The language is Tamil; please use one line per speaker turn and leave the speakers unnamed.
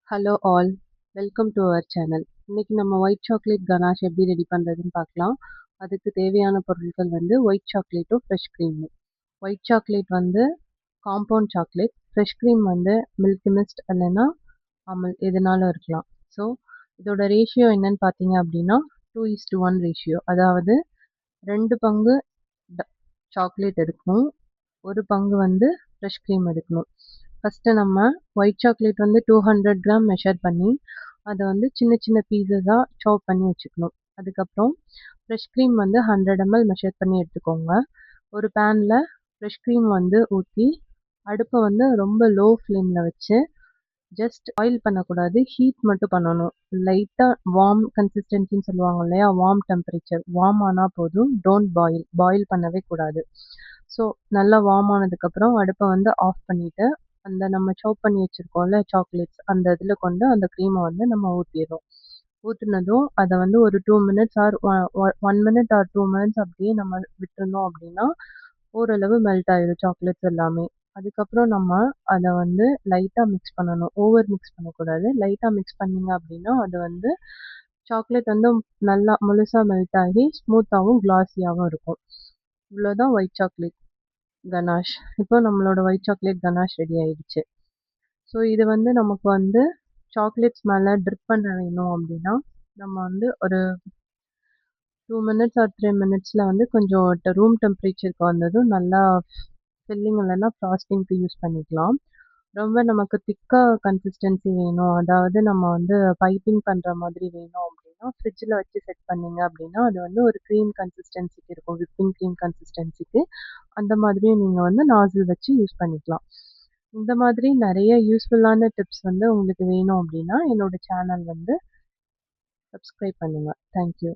Hello all, welcome to our channel. இன்னைக்கு நம்ம ஒயிட் சாக்லேட் கனாஷ் எப்படி ரெடி பண்ணுறதுன்னு பார்க்கலாம். அதுக்கு தேவையான பொருட்கள் வந்து ஒயிட் சாக்லேட்டும் ஃப்ரெஷ் க்ரீமும். ஒயிட் சாக்லேட் வந்து காம்பவுண்ட் சாக்லேட், ஃப்ரெஷ் க்ரீம் வந்து மில்க் மிஸ்ட் இல்லைன்னா அமுல் எதுனாலும் இருக்கலாம். ஸோ இதோட ரேஷியோ என்னன்னு பார்த்தீங்க அப்படின்னா 2:1 ரேஷியோ, அதாவது 2 பங்கு சாக்லேட் எடுக்கணும், 1 பங்கு வந்து ஃப்ரெஷ் க்ரீம் எடுக்கணும். ஃபஸ்ட்டு நம்ம ஒயிட் சாக்லேட் வந்து 200 கிராம் மெஷர் பண்ணி அதை வந்து சின்ன சின்ன பீசஸாக சாப் பண்ணி வச்சுக்கணும். அதுக்கப்புறம் ஃப்ரெஷ் க்ரீம் வந்து 100 ml மெஷர் பண்ணி எடுத்துக்கோங்க. ஒரு பேனில் ஃப்ரெஷ் க்ரீம் வந்து ஊற்றி அடுப்பை வந்து ரொம்ப லோ ஃப்ளேமில் வச்சு ஜஸ்ட் பாயில் பண்ணக்கூடாது, ஹீட் மட்டும் பண்ணணும். லைட்டாக வார்ம் கன்சிஸ்டன்சின்னு சொல்லுவாங்க இல்லையா, வார்ம் டெம்பரேச்சர், வார்ம் ஆனால் போதும். டோன்ட் பாயில் பண்ணவே கூடாது. ஸோ நல்லா வார்ம் ஆனதுக்கப்புறம் அடுப்பை வந்து ஆஃப் பண்ணிவிட்டு அந்த நம்ம சாப் பண்ணி வச்சுருக்கோம்ல சாக்லேட்ஸ், அந்த இதில் கொண்டு அந்த க்ரீமை வந்து நம்ம ஊற்றிடுறோம். ஊற்றுனதும் அதை வந்து ஒரு 2 minutes or 1 minute or 2 minutes அப்படியே நம்ம விட்டுருந்தோம் அப்படின்னா ஓரளவு மெல்ட் ஆயிடும் சாக்லேட்ஸ் எல்லாமே. அதுக்கப்புறம் நம்ம அதை வந்து லைட்டாக மிக்ஸ் பண்ணணும், ஓவர் மிக்ஸ் பண்ணக்கூடாது. லைட்டாக மிக்ஸ் பண்ணிங்க அப்படின்னா அது வந்து சாக்லேட் வந்து நல்லா முழுசாக மெல்ட் ஆகி ஸ்மூத்தாகவும் கிளாஸியாகவும் இருக்கும். இவ்வளோதான் ஒயிட் சாக்லேட் கனாஷ். இப்போ நம்மளோட ஒயிட் சாக்லேட் கனாஷ் ரெடி ஆயிடுச்சு. ஸோ இது வந்து நமக்கு வந்து சாக்லேட்ஸ் மேலே ட்ரிப் பண்ண வேணும் அப்படின்னா நம்ம வந்து ஒரு 2 minutes ஆர் 3 minutesல வந்து கொஞ்சம் ரூம் டெம்பரேச்சருக்கு வந்ததும் நல்லா ஃபில்லிங் இல்லைன்னா ஃப்ராஸ்டிங்க்கு யூஸ் பண்ணிக்கலாம். ரொம்ப நமக்கு திக்காக கன்சிஸ்டன்சி வேணும், அதாவது நம்ம வந்து பைப்பிங் பண்ணுற மாதிரி வேணும் அப்படின்னா ஃப்ரிட்ஜில் வச்சு செட் பண்ணிங்க அப்படின்னா அது வந்து ஒரு க்ரீம் கன்சிஸ்டன்சிக்கு இருக்கும், விப்பிங் க்ரீம் கன்சிஸ்டன்சிக்கு. அந்த மாதிரியும் நீங்கள் வந்து நாசில் வச்சு யூஸ் பண்ணிக்கலாம். இந்த மாதிரி நிறைய யூஸ்ஃபுல்லான டிப்ஸ் வந்து உங்களுக்கு வேணும் அப்படின்னா என்னோட சேனல் வந்து சப்ஸ்கிரைப் பண்ணுங்கள். தேங்க்யூ.